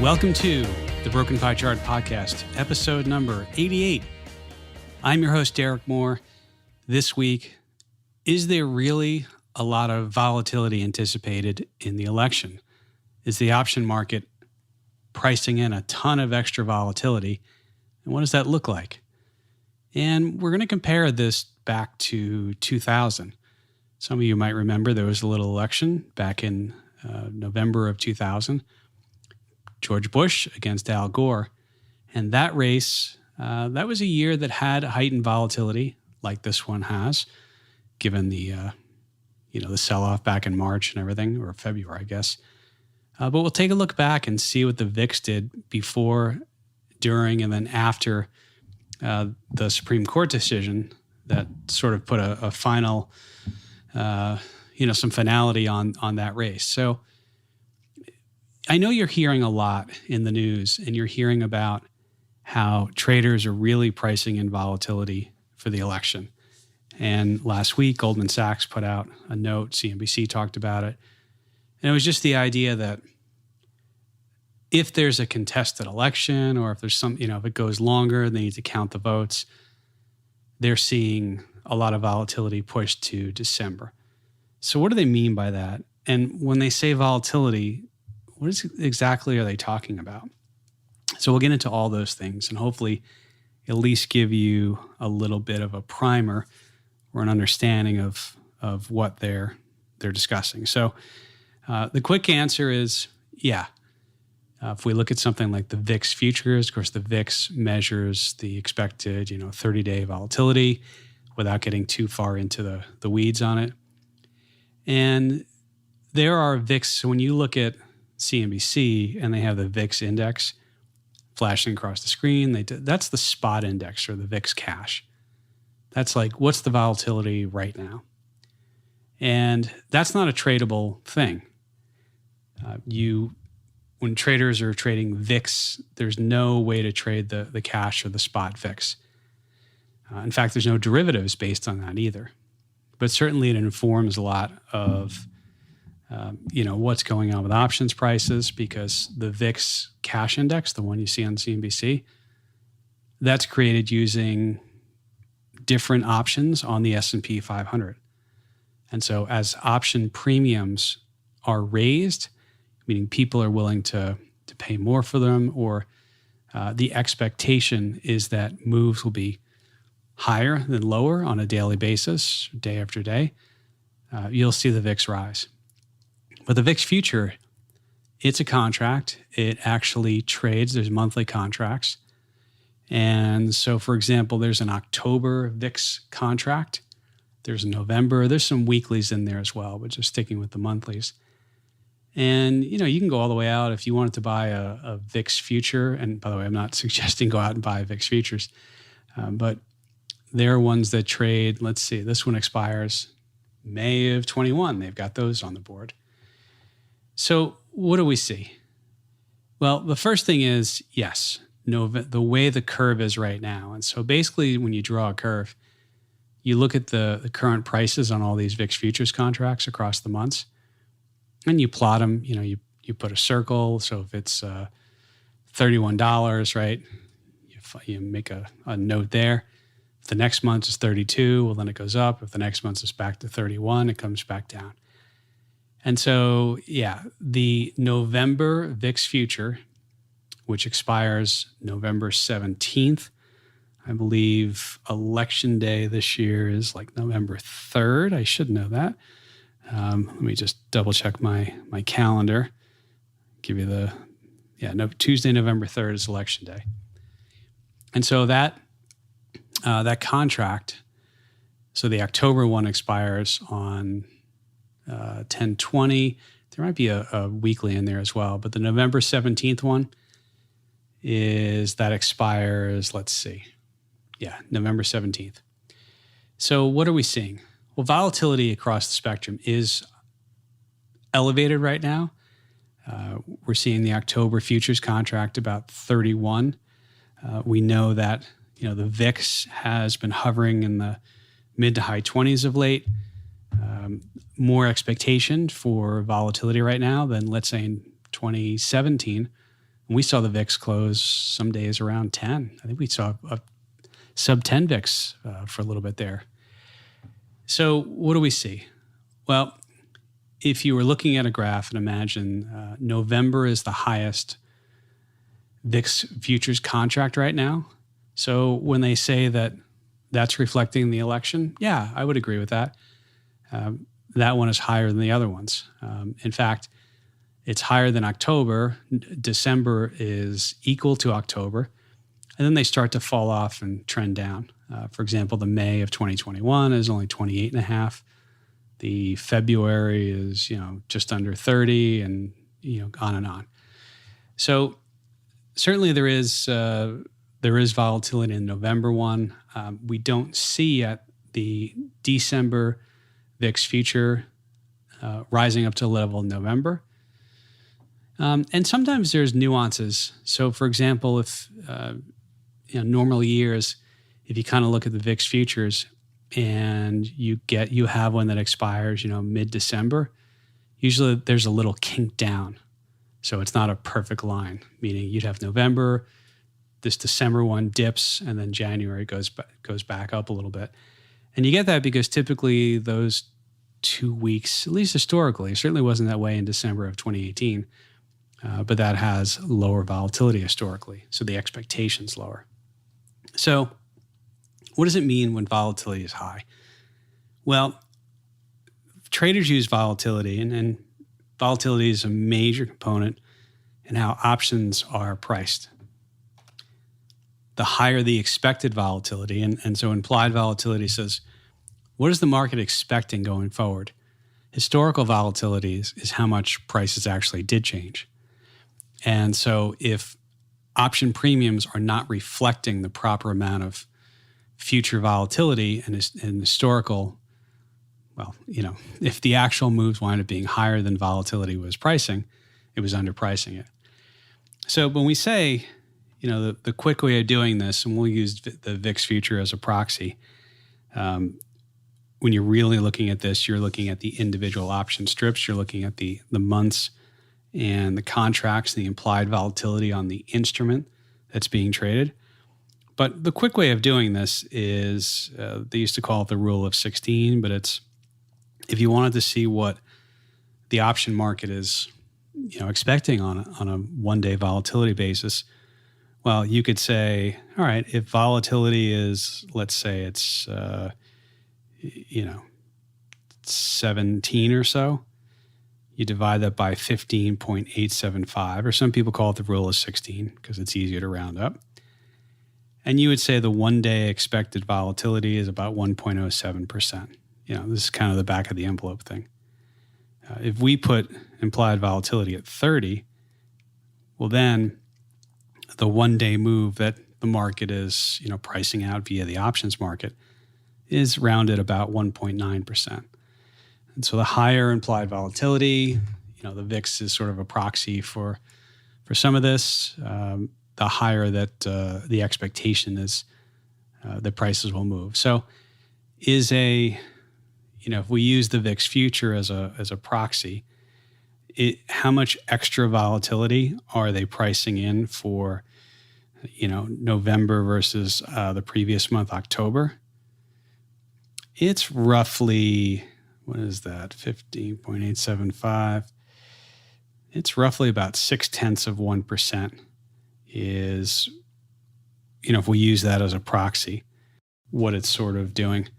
Welcome to the Broken Pie Chart Podcast, episode number 88. I'm your host, Derek Moore. This week, is there really a lot of volatility anticipated in the election? Is the option market pricing in a ton of extra volatility? And what does that look like? And we're going to compare this back to 2000. Some of you might remember there was a little election back in November of 2000. George Bush against Al Gore. And that race, that was a year that had heightened volatility like this one has, given the sell-off back in March and everything, or February, I guess. But we'll take a look back and see what the VIX did before, during, and then after the Supreme Court decision that sort of put a final, some finality on that race. So I know you're hearing a lot in the news, and you're hearing about how traders are really pricing in volatility for the election. And last week, Goldman Sachs put out a note, CNBC talked about it. And it was just the idea that if there's a contested election, or if there's if it goes longer, they need to count the votes, they're seeing a lot of volatility pushed to December. So what do they mean by that? And when they say volatility, what exactly are they talking about? So we'll get into all those things and hopefully at least give you a little bit of a primer or an understanding of what they're discussing. So the quick answer is, if we look at something like the VIX Futures, of course, the VIX measures the expected 30-day volatility without getting too far into the weeds on it. And there are VIX, so when you look at CNBC and they have the VIX index flashing across the screen, that's the spot index, or the VIX cash. That's like, what's the volatility right now? And that's not a tradable thing. When traders are trading VIX, there's no way to trade the cash or the spot VIX. In fact, there's no derivatives based on that either. But certainly it informs a lot of what's going on with options prices, because the VIX cash index, the one you see on CNBC, that's created using different options on the S&P 500. And so as option premiums are raised, meaning people are willing to pay more for them, or the expectation is that moves will be higher than lower on a daily basis, day after day, you'll see the VIX rise. But the VIX future, it's a contract. It actually trades. There's monthly contracts. And so, for example, there's an October VIX contract. There's a November. There's some weeklies in there as well, but just sticking with the monthlies. And, you can go all the way out if you wanted to buy a VIX future. And by the way, I'm not suggesting go out and buy VIX futures. But there are ones that trade, let's see, this one expires May of 21. They've got those on the board. So what do we see? Well, the first thing is, yes, the way the curve is right now. And so basically when you draw a curve, you look at the current prices on all these VIX futures contracts across the months, and you plot them. You put a circle. So if it's $31, right, you make a note there. If the next month is 32, well, then it goes up. If the next month is back to 31, it comes back down. And so, the November VIX future, which expires November 17th, I believe election day this year is like November 3rd. I should know that. Let me just double check my calendar. Give you Tuesday, November 3rd is election day. And so that contract, so the October one expires on 10/20. There might be a weekly in there as well, but the November 17th one expires, let's see. November 17th. So what are we seeing? Well, volatility across the spectrum is elevated right now. We're seeing the October futures contract about 31. We know that the VIX has been hovering in the mid to high 20s of late. More expectation for volatility right now than, let's say, in 2017 We saw the VIX close some days around 10. I think we saw a sub 10 VIX for a little bit there. So what do we see? Well, if you were looking at a graph and imagine November is the highest VIX futures contract right now. So when they say that that's reflecting the election, yeah, I would agree with that. That one is higher than the other ones. In fact, it's higher than October. December is equal to October. And then they start to fall off and trend down. For example, the May of 2021 is only 28.5. The February is, just under 30, and, on and on. So certainly there is volatility in November one. We don't see yet the December VIX future rising up to the level in November. And sometimes there's nuances. So, for example, if normal years, if you kind of look at the VIX futures and you have one that expires, mid-December, usually there's a little kink down. So it's not a perfect line, meaning you'd have November, this December one dips, and then January goes back up a little bit. And you get that because typically those 2 weeks, at least historically, certainly wasn't that way in December of 2018, but that has lower volatility historically. So the expectation's lower. So what does it mean when volatility is high? Well, traders use volatility, and volatility is a major component in how options are priced. The higher the expected volatility, and so implied volatility says, what is the market expecting going forward? Historical volatility is how much prices actually did change. And so if option premiums are not reflecting the proper amount of future volatility and historical, if the actual moves wind up being higher than volatility was pricing, it was underpricing it. So when we say, the quick way of doing this, and we'll use the VIX future as a proxy, when you're really looking at this, you're looking at the individual option strips, you're looking at the months and the contracts, the implied volatility on the instrument that's being traded. But the quick way of doing this is, they used to call it the rule of 16, but it's, if you wanted to see what the option market is, expecting on a one-day volatility basis, well, you could say, all right, if volatility is, let's say it's, 17 or so, you divide that by 15.875, or some people call it the rule of 16 because it's easier to round up. And you would say the one-day expected volatility is about 1.07%. This is kind of the back of the envelope thing. If we put implied volatility at 30, well, then the one-day move that the market is, pricing out via the options market is rounded about 1.9%. And so the higher implied volatility, the VIX is sort of a proxy for some of this. The higher that the expectation is, the prices will move. So if we use the VIX future as a proxy, how much extra volatility are they pricing in for, November versus the previous month, October? It's roughly, what is that, 15.875. It's roughly about 0.6% is, if we use that as a proxy, what it's sort of doing.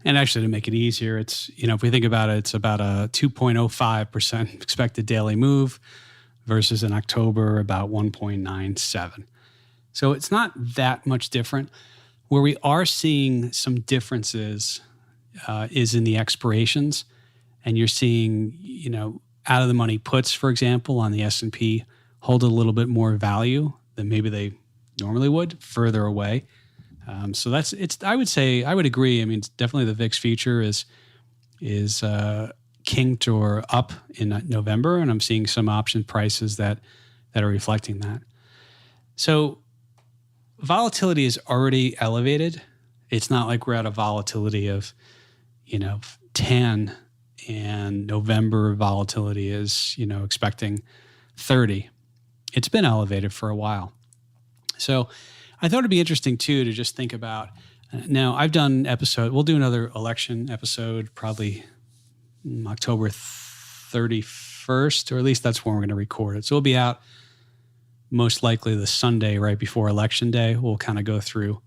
And actually, to make it easier, it's, if we think about it, it's about a 2.05% expected daily move versus in October about 1.97. So it's not that much different. Where we are seeing some differences is in the expirations. And you're seeing, out of the money puts, for example, on the S&P hold a little bit more value than maybe they normally would further away. So I would agree. I mean, it's definitely the VIX future is kinked or up in November, and I'm seeing some option prices that are reflecting that. So volatility is already elevated. It's not like we're at a volatility of, 10 and November volatility is, expecting 30. it's been elevated for a while. So I thought it'd be interesting too to just think about. Now I've done we'll do another election episode probably October 31st, or at least that's when we're going to record it. So it'll be out most likely the Sunday right before election day. We'll kind of go through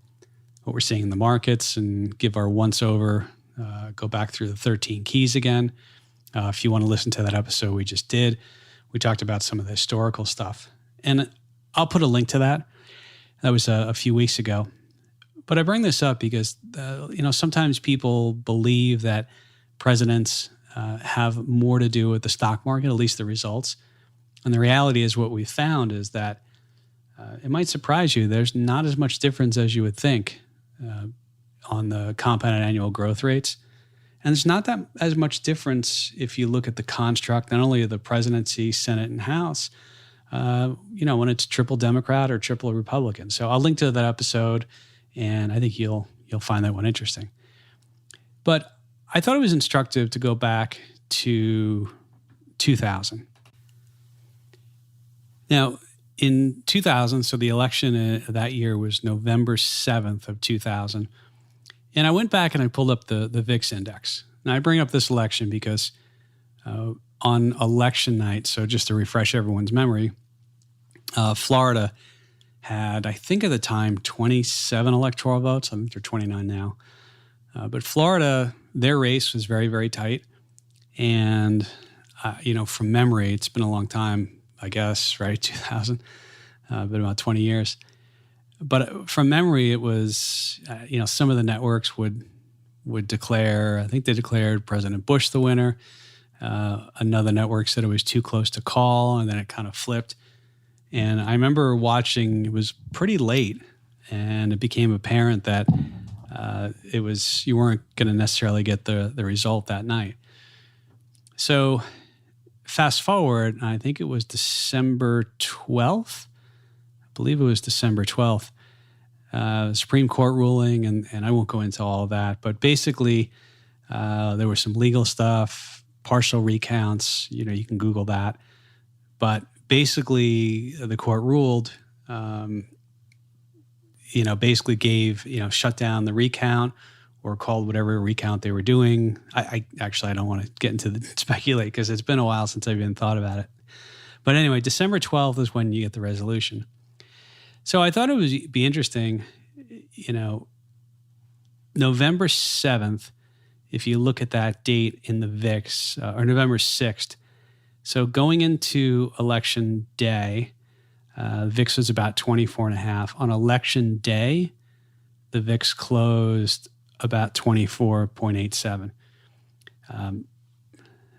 what we're seeing in the markets and give our once over, go back through the 13 keys again. If you want to listen to that episode we just did, we talked about some of the historical stuff. And I'll put a link to that. That was a few weeks ago. But I bring this up because, sometimes people believe that presidents have more to do with the stock market, at least the results. And the reality is what we've found is that it might surprise you. There's not as much difference as you would think on the compounded annual growth rates. And there's not that as much difference if you look at the construct, not only of the presidency, Senate, and House, when it's triple Democrat or triple Republican. So I'll link to that episode, and I think you'll find that one interesting. But I thought it was instructive to go back to 2000. Now, in 2000, so the election that year was November 7th of 2000. And I went back and I pulled up the VIX index. Now, I bring up this election because on election night, so just to refresh everyone's memory, Florida had, I think at the time, 27 electoral votes. I think they're 29 now. But Florida, their race was very, very tight. And, from memory, it's been a long time, I guess, right? 2000, been about 20 years. But from memory, it was, some of the networks would declare, I think they declared President Bush the winner. Another network said it was too close to call, and then it kind of flipped. And I remember watching, it was pretty late, and it became apparent that you weren't going to necessarily get the result that night. So fast forward, I think it was December 12th. I believe it was December 12th. Supreme Court ruling, and I won't go into all of that, but basically there was some legal stuff, partial recounts, you can Google that. But basically the court ruled, basically gave, shut down the recount or called whatever recount they were doing. I don't want to get into the speculate because it's been a while since I've even thought about it. But anyway, December 12th is when you get the resolution. So I thought it would be interesting, November 7th, if you look at that date in the VIX, or November 6th. So going into election day, VIX was about 24.5. On election day, the VIX closed about 24.87.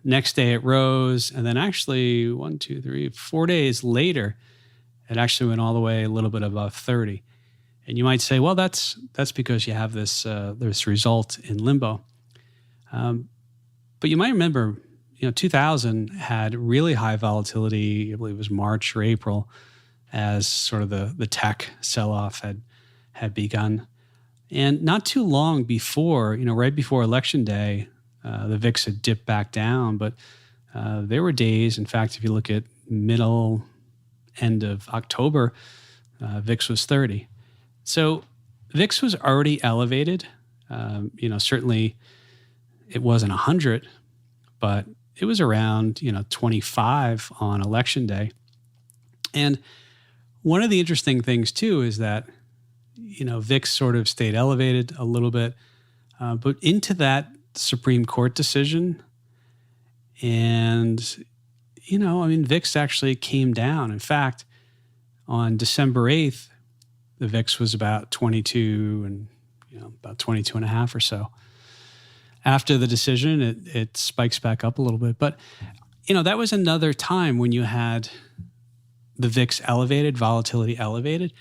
Next day it rose, and then actually 4 days later, it actually went all the way a little bit above 30. And you might say, well, that's because you have this result in limbo. But you might remember, 2000 had really high volatility. I believe it was March or April, as sort of the tech sell-off had begun. And not too long before, right before election day, the VIX had dipped back down. But there were days, in fact, if you look at end of October, VIX was 30. So VIX was already elevated. Certainly it wasn't 100, but it was around, 25 on election day. And one of the interesting things too is that, VIX sort of stayed elevated a little bit, but into that Supreme Court decision, and VIX actually came down. In fact, on December 8th, the VIX was about 22 and, about 22 and a half or so. After the decision, it spikes back up a little bit. But, that was another time when you had the VIX elevated, volatility elevated.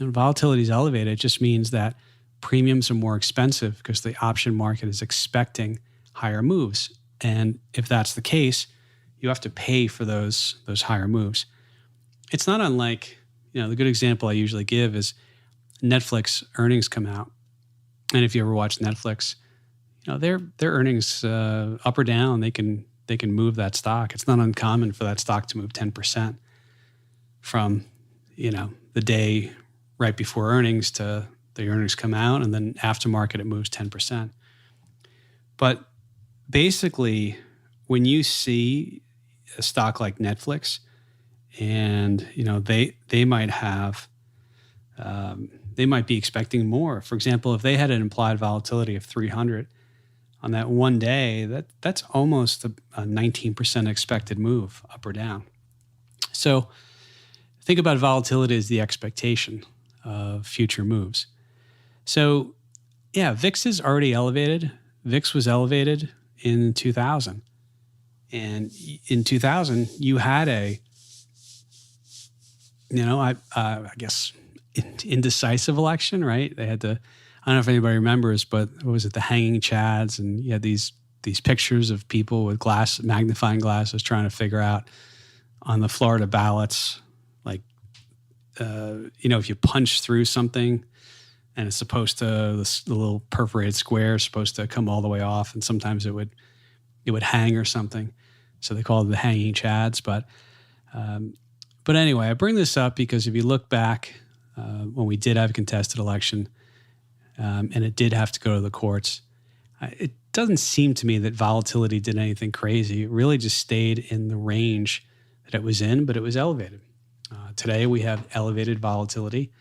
And volatility is elevated, it just means that premiums are more expensive because the option market is expecting higher moves. And if that's the case, you have to pay for those higher moves. It's not unlike, the good example I usually give is Netflix earnings come out. And if you ever watch Netflix, their earnings up or down, they can move that stock. It's not uncommon for that stock to move 10%. from, the day right before earnings to the earnings come out, and then after market it moves 10%. But basically, when you see a stock like Netflix, and they might have, they might be expecting more. For example, if they had an implied volatility of 300 on that one day, that's almost a 19% expected move up or down. So think about volatility as the expectation of future moves. So yeah, VIX is already elevated. VIX was elevated in 2000. And in 2000, you had I guess, indecisive election, right? They had to, I don't know if anybody remembers, but what was it, the hanging chads? And you had these pictures of people with magnifying glasses trying to figure out on the Florida ballots, like, if you punch through something and it's supposed to, the little perforated square is supposed to come all the way off, and sometimes it would hang or something. So they call it the hanging chads. But anyway, I bring this up because if you look back when we did have a contested election and it did have to go to the courts, it doesn't seem to me that volatility did anything crazy. It really just stayed in the range that it was in, but it was elevated. Today we have elevated volatility.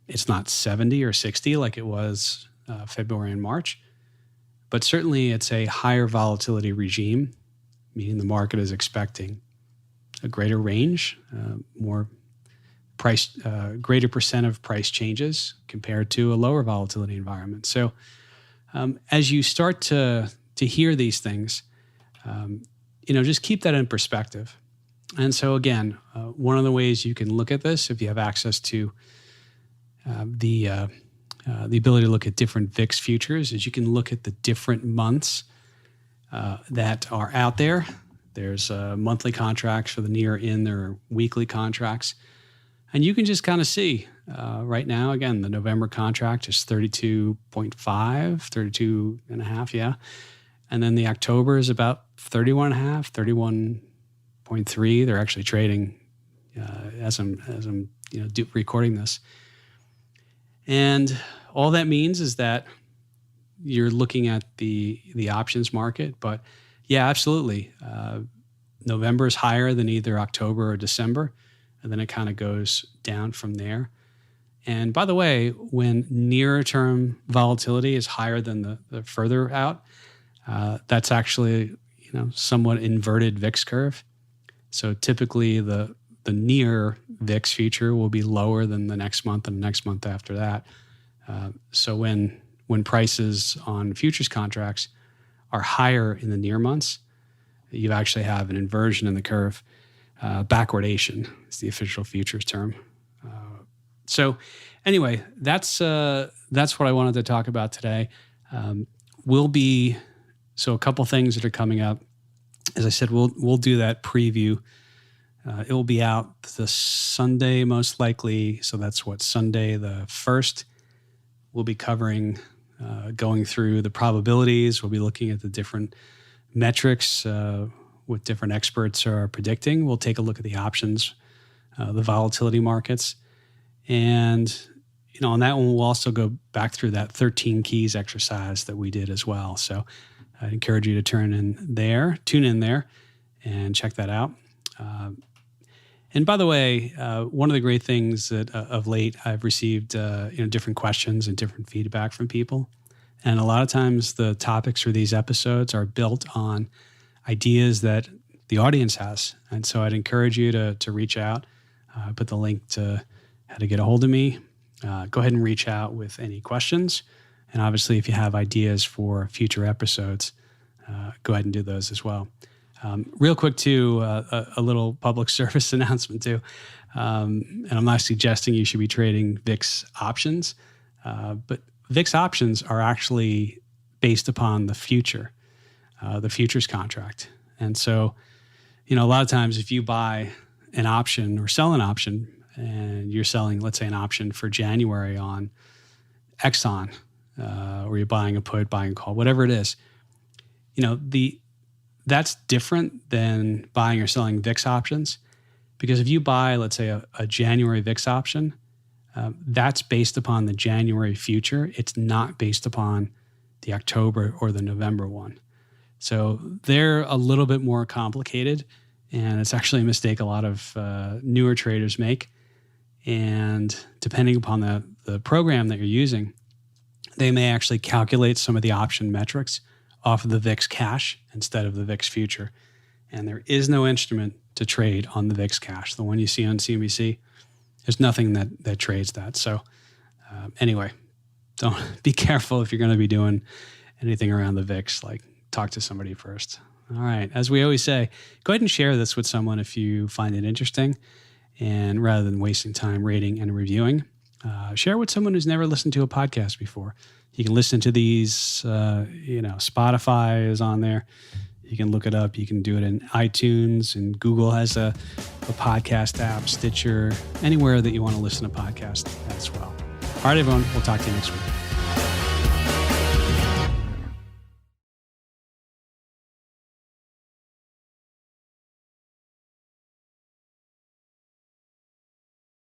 It's not 70 or 60 like it was February and March, but certainly it's a higher volatility regime, meaning the market is expecting a greater range, more price, greater percent of price changes compared to a lower volatility environment. So as you start to hear these things, just keep that in perspective. And so again, one of the ways you can look at this, if you have access to the ability to look at different VIX futures, is you can look at the different months that are out there. There's monthly contracts for the near in, there are weekly contracts. And you can just kind of see right now, again, the November contract is 32.5, 32 and a half, yeah. And then the October is about 31 and a half, 31.3. They're actually trading as I'm recording this. And all that means is that you're looking at the options market, but yeah, absolutely. November is higher than either October or December, and then it kind of goes down from there. And by the way, when nearer term volatility is higher than the further out, that's actually somewhat inverted VIX curve. So typically the near VIX future will be lower than the next month and the next month after that. So when prices on futures contracts are higher in the near months, you actually have an inversion in the curve. Backwardation is the official futures term. So anyway, that's what I wanted to talk about today. So a couple things that are coming up. As I said, we'll do that preview. It will be out the Sunday most likely. So that's Sunday the 1st. We'll be covering, going through the probabilities. We'll be looking at the different metrics, what different experts are predicting. We'll take a look at the options, the volatility markets. And, on that one, we'll also go back through that 13 keys exercise that we did as well. So I encourage you to tune in there and check that out. And by the way, one of the great things that of late I've received, different questions and different feedback from people. And a lot of times the topics for these episodes are built on ideas that the audience has. And so I'd encourage you to reach out. I put the link to how to get a hold of me. Go ahead and reach out with any questions. And obviously, if you have ideas for future episodes, go ahead and do those as well. Real quick, too, a little public service announcement, too. And I'm not suggesting you should be trading VIX options, but VIX options are actually based upon the future, the futures contract. And so, a lot of times if you buy an option or sell an option and you're selling, let's say, an option for January on Exxon, or you're buying a put, buying a call, whatever it is, that's different than buying or selling VIX options Because if you buy, let's say, a January VIX option, that's based upon the January future. It's not based upon the October or the November one. So they're a little bit more complicated, and it's actually a mistake a lot of newer traders make. And depending upon the program that you're using, they may actually calculate some of the option metrics off of the VIX cash instead of the VIX future. And there is no instrument to trade on the VIX cash. The one you see on CNBC, there's nothing that trades that. So anyway, don't be careful if you're going to be doing anything around the VIX. Like, talk to somebody first. All right. As we always say, go ahead and share this with someone if you find it interesting. And rather than wasting time rating and reviewing, share with someone who's never listened to a podcast before. You can listen to these, Spotify is on there. You can look it up. You can do it in iTunes, and Google has a podcast app, Stitcher, anywhere that you want to listen to podcasts as well. All right, everyone. We'll talk to you next week.